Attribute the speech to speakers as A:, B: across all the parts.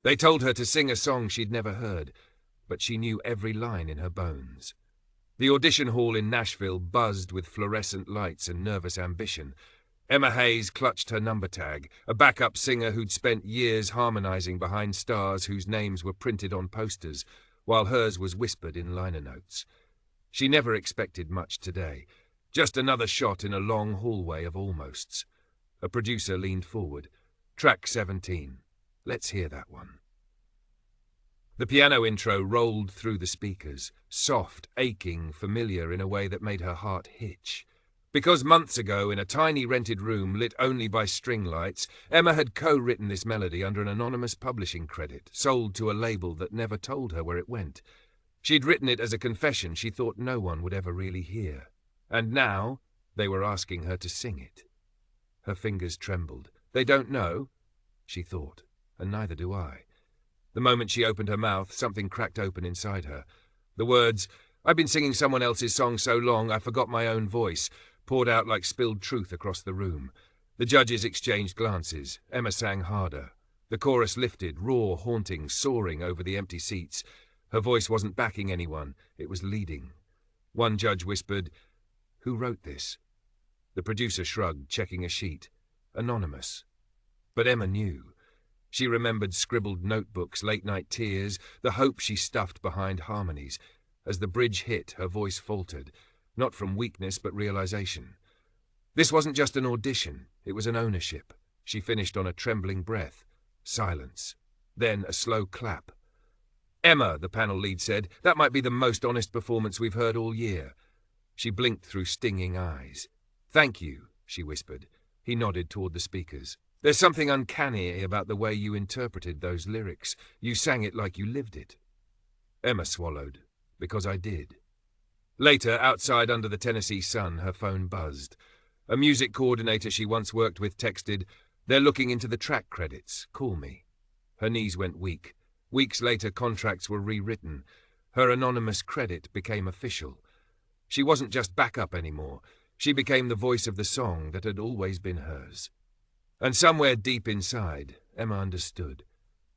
A: They told her to sing a song she'd never heard, but she knew every line in her bones. The audition hall in Nashville buzzed with fluorescent lights and nervous ambition. Emma Hayes clutched her number tag, a backup singer who'd spent years harmonizing behind stars whose names were printed on posters, while hers was whispered in liner notes. She never expected much today, just another shot in a long hallway of almosts. A producer leaned forward. Track 17. Let's hear that one. The piano intro rolled through the speakers, soft, aching, familiar in a way that made her heart hitch. Because months ago, in a tiny rented room lit only by string lights, Emma had co-written this melody under an anonymous publishing credit, sold to a label that never told her where it went. She'd written it as a confession she thought no one would ever really hear. And now, they were asking her to sing it. Her fingers trembled. They don't know, she thought, and neither do I. The moment she opened her mouth, something cracked open inside her. The words, "I've been singing someone else's song so long I forgot my own voice," poured out like spilled truth across the room. The judges exchanged glances. Emma sang harder. The chorus lifted, raw, haunting, soaring over the empty seats. Her voice wasn't backing anyone, it was leading. One judge whispered, "Who wrote this?" The producer shrugged, checking a sheet. Anonymous. But Emma knew. She remembered scribbled notebooks, late-night tears, the hope she stuffed behind harmonies. As the bridge hit, her voice faltered, not from weakness but realization. This wasn't just an audition, it was an ownership. She finished on a trembling breath. Silence. Then a slow clap. "Emma," the panel lead said, "that might be the most honest performance we've heard all year." She blinked through stinging eyes. "Thank you," she whispered. He nodded toward the speakers. "There's something uncanny about the way you interpreted those lyrics. You sang it like you lived it." Emma swallowed. "Because I did." Later, outside under the Tennessee sun, her phone buzzed. A music coordinator she once worked with texted, "They're looking into the track credits. Call me." Her knees went weak. Weeks later, contracts were rewritten. Her anonymous credit became official. She wasn't just backup anymore. She became the voice of the song that had always been hers. And somewhere deep inside, Emma understood.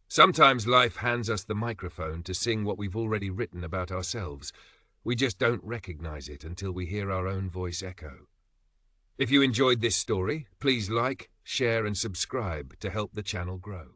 A: Sometimes life hands us the microphone to sing what we've already written about ourselves. We just don't recognize it until we hear our own voice echo. If you enjoyed this story, please like, share and subscribe to help the channel grow.